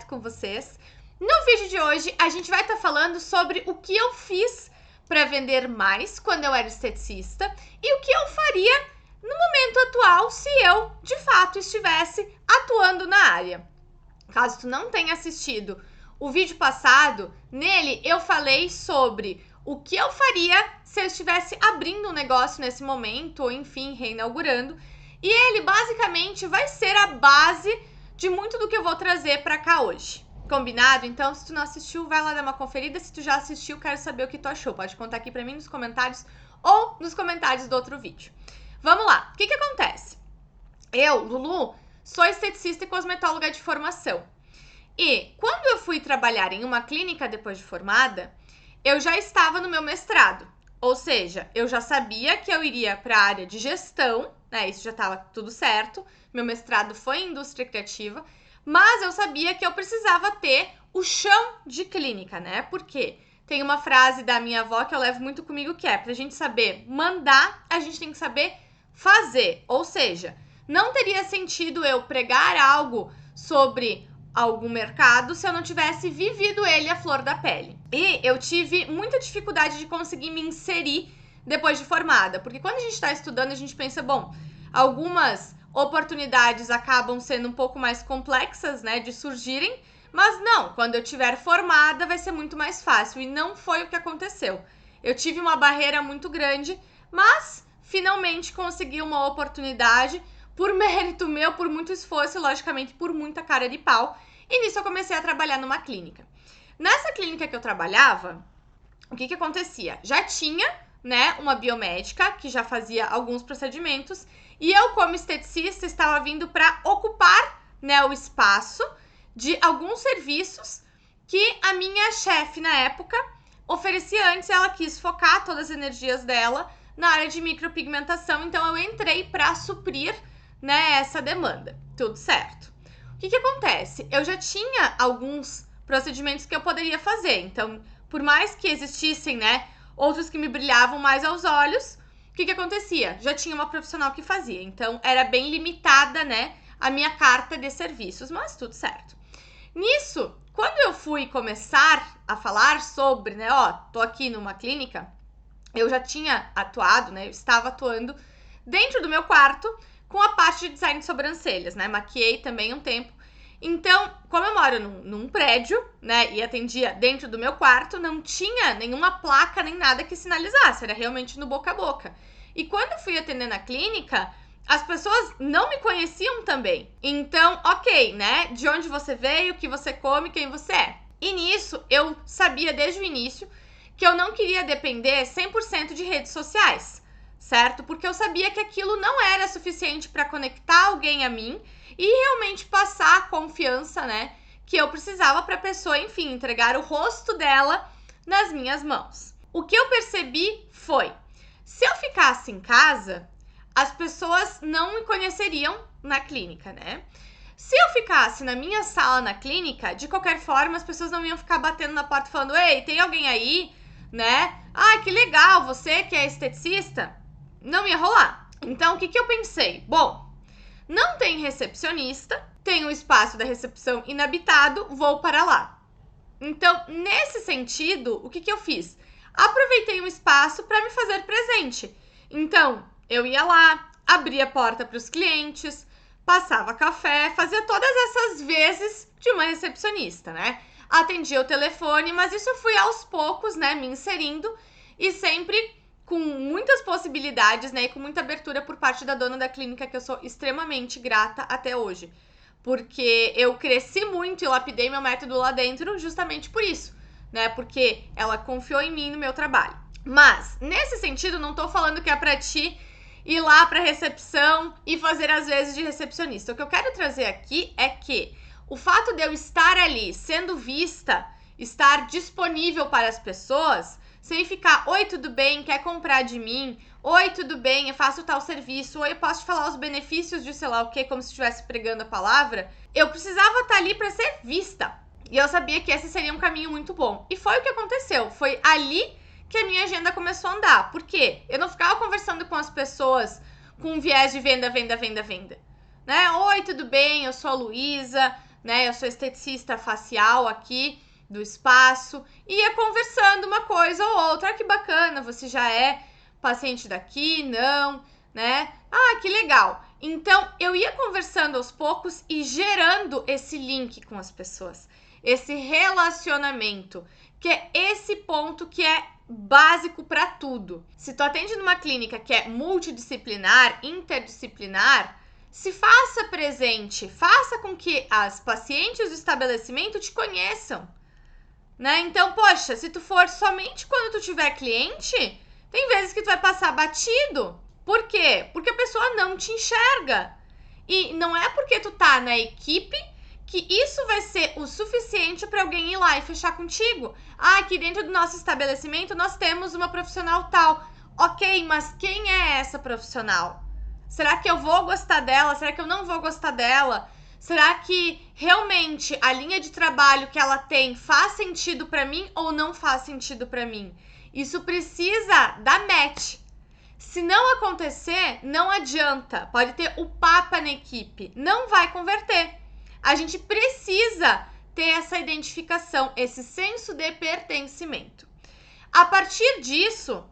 com vocês. No vídeo de hoje, a gente vai estar falando sobre o que eu fiz para vender mais quando eu era esteticista e o que eu faria no momento atual se eu, de fato, estivesse atuando na área. Caso tu não tenha assistido o vídeo passado, nele eu falei sobre o que eu faria se eu estivesse abrindo um negócio nesse momento, ou enfim, reinaugurando. E ele basicamente vai ser a base de muito do que eu vou trazer para cá hoje. Combinado? Então, se tu não assistiu, vai lá dar uma conferida. Se tu já assistiu, quero saber o que tu achou. Pode contar aqui para mim nos comentários ou nos comentários do outro vídeo. Vamos lá. O que acontece? Eu, Lulu, sou esteticista e cosmetóloga de formação. E quando eu fui trabalhar em uma clínica depois de formada, eu já estava no meu mestrado. Ou seja, eu já sabia que eu iria para a área de gestão, né? Isso já estava tudo certo. Meu mestrado foi em indústria criativa, mas eu sabia que eu precisava ter o chão de clínica, né? Porque tem uma frase da minha avó que eu levo muito comigo que é: pra gente saber mandar, a gente tem que saber fazer. Ou seja, não teria sentido eu pregar algo sobre algum mercado se eu não tivesse vivido ele à flor da pele. E eu tive muita dificuldade de conseguir me inserir depois de formada, porque quando a gente está estudando, a gente pensa, bom, algumas oportunidades acabam sendo um pouco mais complexas, né, de surgirem, mas não, quando eu tiver formada vai ser muito mais fácil, e não foi o que aconteceu. Eu tive uma barreira muito grande, mas finalmente consegui uma oportunidade por mérito meu, por muito esforço e, logicamente, por muita cara de pau. E nisso eu comecei a trabalhar numa clínica. Nessa clínica que eu trabalhava, o que acontecia? Já tinha, né, uma biomédica que já fazia alguns procedimentos e eu, como esteticista, estava vindo para ocupar, né, o espaço de alguns serviços que a minha chefe na época oferecia antes. Ela quis focar todas as energias dela na área de micropigmentação, então eu entrei para suprir, né, essa demanda. Tudo certo. O que acontece? Eu já tinha alguns procedimentos que eu poderia fazer, então, por mais que existissem, né, outros que me brilhavam mais aos olhos, o que acontecia? Já tinha uma profissional que fazia, então era bem limitada, né, a minha carta de serviços, mas tudo certo. Nisso, quando eu fui começar a falar sobre, né, tô aqui numa clínica, eu já tinha atuado, né, eu estava atuando dentro do meu quarto com a parte de design de sobrancelhas, né, maquiei também um tempo. Então, como eu moro num prédio, né, e atendia dentro do meu quarto, não tinha nenhuma placa nem nada que sinalizasse, era realmente no boca a boca. E quando fui atender na clínica, as pessoas não me conheciam também. Então, ok, né, de onde você veio, o que você come, quem você é. E nisso, eu sabia desde o início que eu não queria depender 100% de redes sociais, certo? Porque eu sabia que aquilo não era suficiente para conectar alguém a mim e realmente passar a confiança, né, que eu precisava para a pessoa, enfim, entregar o rosto dela nas minhas mãos. O que eu percebi foi, se eu ficasse em casa, as pessoas não me conheceriam na clínica, né? Se eu ficasse na minha sala na clínica, de qualquer forma, as pessoas não iam ficar batendo na porta falando: ei, tem alguém aí, né? Ah, que legal, você que é esteticista? Não ia rolar. Então, o que eu pensei? Bom, não tem recepcionista, tem o espaço da recepção inabitado, vou para lá. Então, nesse sentido, o que eu fiz? Aproveitei um espaço para me fazer presente. Então, eu ia lá, abria a porta para os clientes, passava café, fazia todas essas vezes de uma recepcionista, né? Atendia o telefone, mas isso eu fui aos poucos, né, me inserindo e sempre com muitas possibilidades, né, e com muita abertura por parte da dona da clínica, que eu sou extremamente grata até hoje. Porque eu cresci muito e lapidei meu método lá dentro justamente por isso, né, porque ela confiou em mim e no meu trabalho. Mas, nesse sentido, não tô falando que é pra ti ir lá pra recepção e fazer as vezes de recepcionista. O que eu quero trazer aqui é que o fato de eu estar ali, sendo vista, estar disponível para as pessoas, sem ficar: oi, tudo bem, quer comprar de mim? Oi, tudo bem, eu faço tal serviço. Oi, eu posso te falar os benefícios de sei lá o que, como se estivesse pregando a palavra. Eu precisava estar ali para ser vista. E eu sabia que esse seria um caminho muito bom. E foi o que aconteceu. Foi ali que a minha agenda começou a andar. Por quê? Eu não ficava conversando com as pessoas com um viés de venda, venda, venda, venda. Né? Oi, tudo bem? Eu sou a Luísa, né? Eu sou esteticista facial aqui do espaço, ia conversando uma coisa ou outra. Ah, que bacana, você já é paciente daqui? Não, né? Ah, que legal. Então, eu ia conversando aos poucos e gerando esse link com as pessoas, esse relacionamento, que é esse ponto que é básico para tudo. Se tu atende numa clínica que é multidisciplinar, interdisciplinar, se faça presente, faça com que as pacientes do estabelecimento te conheçam, né? Então, poxa, se tu for somente quando tu tiver cliente, tem vezes que tu vai passar batido. Por quê? Porque a pessoa não te enxerga. E não é porque tu tá na equipe que isso vai ser o suficiente para alguém ir lá e fechar contigo. Ah, aqui dentro do nosso estabelecimento nós temos uma profissional tal. Ok, mas quem é essa profissional? Será que eu vou gostar dela? Será que eu não vou gostar dela? Será que realmente a linha de trabalho que ela tem faz sentido para mim ou não faz sentido para mim? Isso precisa dar match. Se não acontecer, não adianta. Pode ter o papa na equipe, não vai converter. A gente precisa ter essa identificação, esse senso de pertencimento. A partir disso,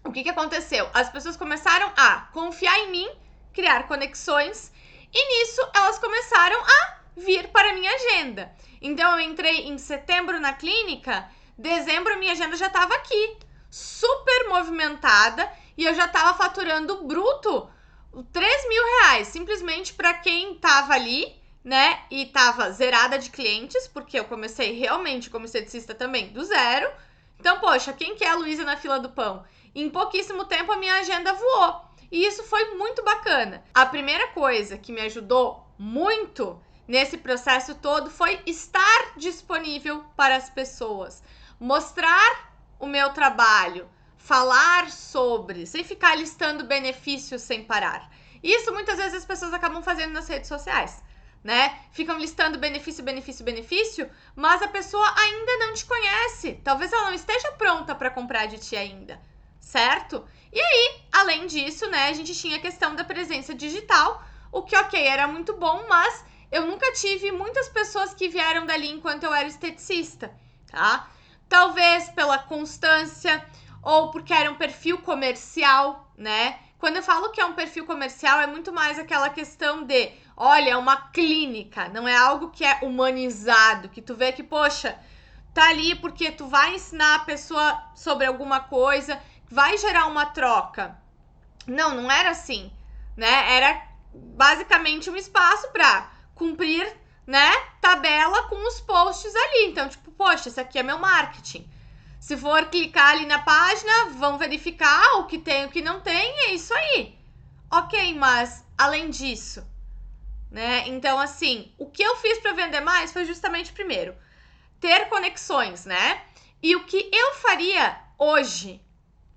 o que aconteceu? As pessoas começaram a confiar em mim, criar conexões, e nisso elas começaram a vir para a minha agenda. Então eu entrei em setembro na clínica, dezembro a minha agenda já estava aqui, super movimentada, e eu já estava faturando bruto R$3.000, simplesmente para quem estava ali, né, e estava zerada de clientes, porque eu comecei realmente como esteticista também do zero. Então, poxa, quem que é a Luísa na fila do pão? Em pouquíssimo tempo a minha agenda voou. E isso foi muito bacana. A primeira coisa que me ajudou muito nesse processo todo foi estar disponível para as pessoas. Mostrar o meu trabalho, falar sobre, sem ficar listando benefícios sem parar. Isso muitas vezes as pessoas acabam fazendo nas redes sociais, né? Ficam listando benefício, benefício, benefício, mas a pessoa ainda não te conhece. Talvez ela não esteja pronta para comprar de ti ainda, certo? E aí, além disso, né, a gente tinha a questão da presença digital, o que, ok, era muito bom, mas eu nunca tive muitas pessoas que vieram dali enquanto eu era esteticista, tá? Talvez pela constância ou porque era um perfil comercial, né? Quando eu falo que é um perfil comercial, é muito mais aquela questão de, olha, é uma clínica, não é algo que é humanizado, que tu vê que, poxa, tá ali porque tu vai ensinar a pessoa sobre alguma coisa, vai gerar uma troca. Não, não era assim, né? Era basicamente um espaço para cumprir, né, tabela com os posts ali. Então, tipo, poxa, esse aqui é meu marketing. Se for clicar ali na página, vão verificar o que tem e o que não tem, é isso aí. Ok, mas além disso, né? Então, assim, o que eu fiz para vender mais foi justamente, primeiro, ter conexões, né? E o que eu faria hoje,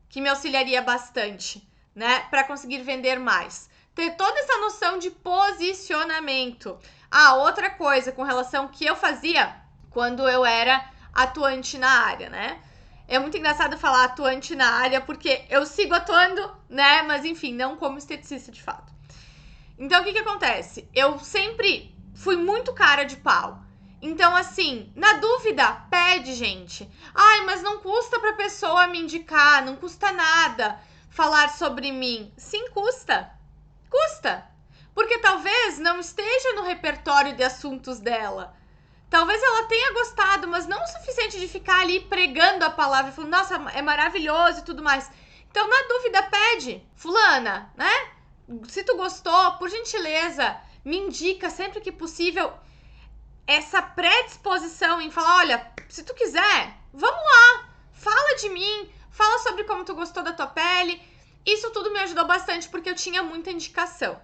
que me auxiliaria bastante, né, para conseguir vender mais? Ter toda essa noção de posicionamento. Ah, outra coisa com relação ao que eu fazia quando eu era atuante na área, né? É muito engraçado falar atuante na área, porque eu sigo atuando, né? Mas enfim, não como esteticista de fato. Então, o que acontece? Eu sempre fui muito cara de pau. Então, assim, na dúvida, pede, gente. Ai, mas não custa pra pessoa me indicar, não custa nada falar sobre mim. Sim, custa. Custa. Porque talvez não esteja no repertório de assuntos dela. Talvez ela tenha gostado, mas não o suficiente de ficar ali pregando a palavra, falando, nossa, é maravilhoso e tudo mais. Então, na dúvida, pede. Fulana, né? Se tu gostou, por gentileza, me indica sempre que possível essa predisposição em falar, olha, se tu quiser, vamos lá, fala de mim, fala sobre como tu gostou da tua pele. Isso tudo me ajudou bastante porque eu tinha muita indicação.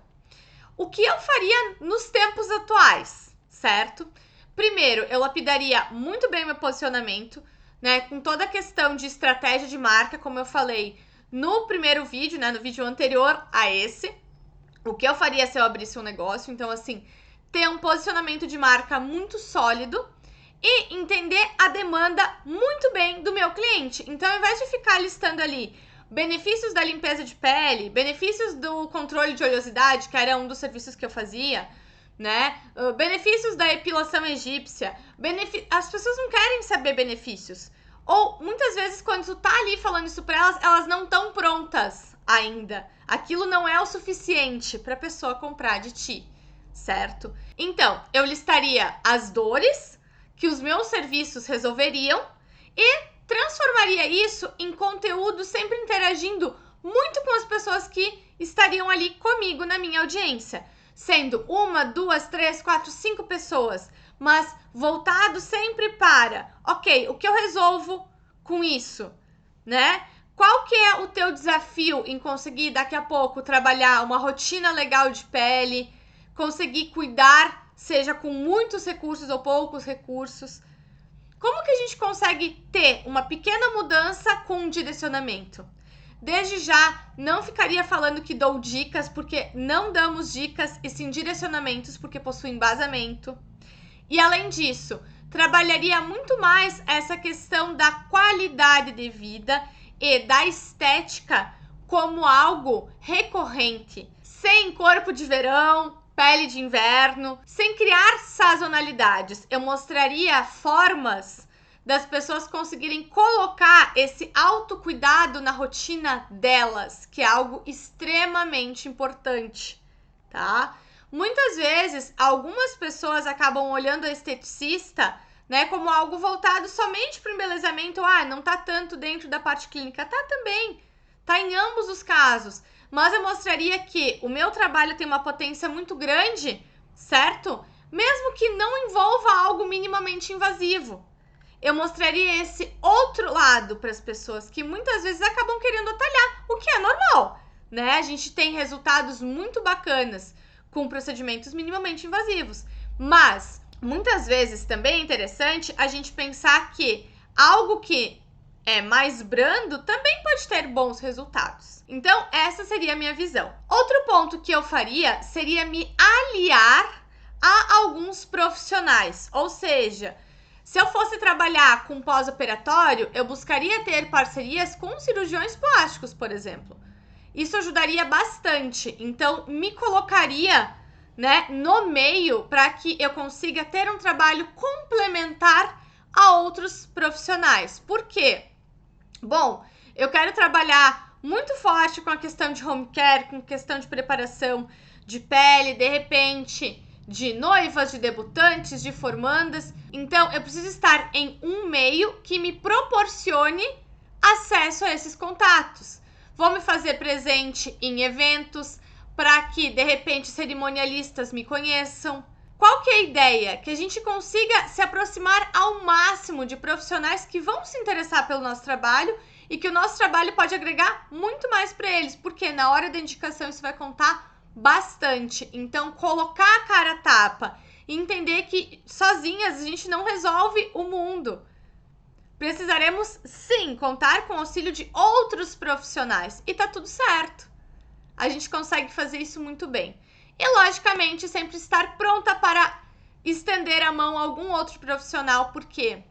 O que eu faria nos tempos atuais, certo? Primeiro, eu lapidaria muito bem meu posicionamento, né? Com toda a questão de estratégia de marca, como eu falei no primeiro vídeo, né? No vídeo anterior a esse. O que eu faria se eu abrisse um negócio? Então, assim, ter um posicionamento de marca muito sólido e entender a demanda muito bem do meu cliente. Então, ao invés de ficar listando ali benefícios da limpeza de pele, benefícios do controle de oleosidade, que era um dos serviços que eu fazia, né? Benefícios da epilação egípcia. As pessoas não querem saber benefícios. Ou, muitas vezes, quando tu tá ali falando isso pra elas, elas não estão prontas ainda. Aquilo não é o suficiente pra pessoa comprar de ti, certo? Então, eu listaria as dores que os meus serviços resolveriam e transformaria isso em conteúdo sempre interagindo muito com as pessoas que estariam ali comigo na minha audiência. Sendo 1, 2, 3, 4, 5 pessoas, mas voltado sempre para, ok, o que eu resolvo com isso, né? Qual que é o teu desafio em conseguir daqui a pouco trabalhar uma rotina legal de pele, conseguir cuidar, seja com muitos recursos ou poucos recursos? Como que a gente consegue ter uma pequena mudança com um direcionamento? Desde já, não ficaria falando que dou dicas, porque não damos dicas, e sim direcionamentos, porque possui embasamento. E além disso, trabalharia muito mais essa questão da qualidade de vida e da estética como algo recorrente, sem corpo de verão, pele de inverno, sem criar sazonalidades. Eu mostraria formas das pessoas conseguirem colocar esse autocuidado na rotina delas, que é algo extremamente importante, tá? Muitas vezes, algumas pessoas acabam olhando a esteticista, né, como algo voltado somente para o embelezamento. Ah, não tá tanto dentro da parte clínica. Tá também, tá em ambos os casos. Mas eu mostraria que o meu trabalho tem uma potência muito grande, certo? Mesmo que não envolva algo minimamente invasivo. Eu mostraria esse outro lado para as pessoas que muitas vezes acabam querendo atalhar, o que é normal, né? A gente tem resultados muito bacanas com procedimentos minimamente invasivos, mas muitas vezes também é interessante a gente pensar que algo que é mais brando também pode ter bons resultados. Então, essa seria a minha visão. Outro ponto que eu faria seria me aliar a alguns profissionais, ou seja, se eu fosse trabalhar com pós-operatório, eu buscaria ter parcerias com cirurgiões plásticos, por exemplo. Isso ajudaria bastante. Então, me colocaria, né, no meio para que eu consiga ter um trabalho complementar a outros profissionais. Por quê? Bom, eu quero trabalhar muito forte com a questão de home care, com questão de preparação de pele, de repente de noivas, de debutantes, de formandas. Então, eu preciso estar em um meio que me proporcione acesso a esses contatos. Vou me fazer presente em eventos para que, de repente, cerimonialistas me conheçam. Qual que é a ideia? Que a gente consiga se aproximar ao máximo de profissionais que vão se interessar pelo nosso trabalho e que o nosso trabalho pode agregar muito mais para eles, porque na hora da indicação isso vai contar bastante. Então, colocar a cara a tapa e entender que sozinhas a gente não resolve o mundo. Precisaremos sim contar com o auxílio de outros profissionais e tá tudo certo. A gente consegue fazer isso muito bem. E logicamente sempre estar pronta para estender a mão a algum outro profissional, porque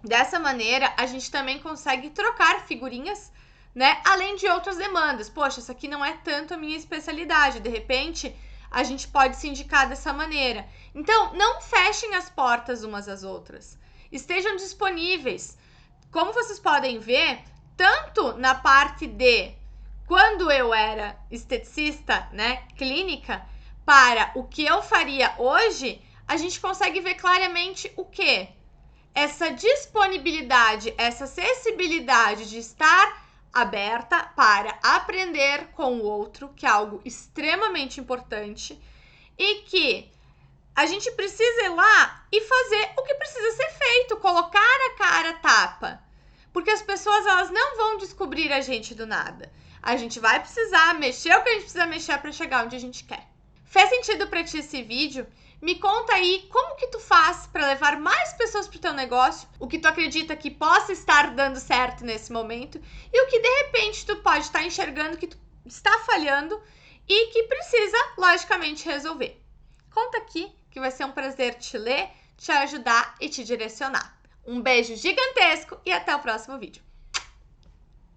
dessa maneira a gente também consegue trocar figurinhas, né? Além de outras demandas. Poxa, isso aqui não é tanto a minha especialidade. De repente, a gente pode se indicar dessa maneira. Então, não fechem as portas umas às outras. Estejam disponíveis. Como vocês podem ver, tanto na parte de quando eu era esteticista, né, clínica, para o que eu faria hoje, a gente consegue ver claramente o quê? Essa disponibilidade, essa acessibilidade de estar aberta para aprender com o outro, que é algo extremamente importante, e que a gente precisa ir lá e fazer o que precisa ser feito, colocar a cara a tapa. Porque as pessoas, elas não vão descobrir a gente do nada. A gente vai precisar mexer o que a gente precisa mexer para chegar onde a gente quer. Fez sentido para ti esse vídeo? Me conta aí como que tu faz para levar mais pessoas pro teu negócio, o que tu acredita que possa estar dando certo nesse momento e o que de repente tu pode estar enxergando que tu está falhando e que precisa, logicamente, resolver. Conta aqui que vai ser um prazer te ler, te ajudar e te direcionar. Um beijo gigantesco e até o próximo vídeo.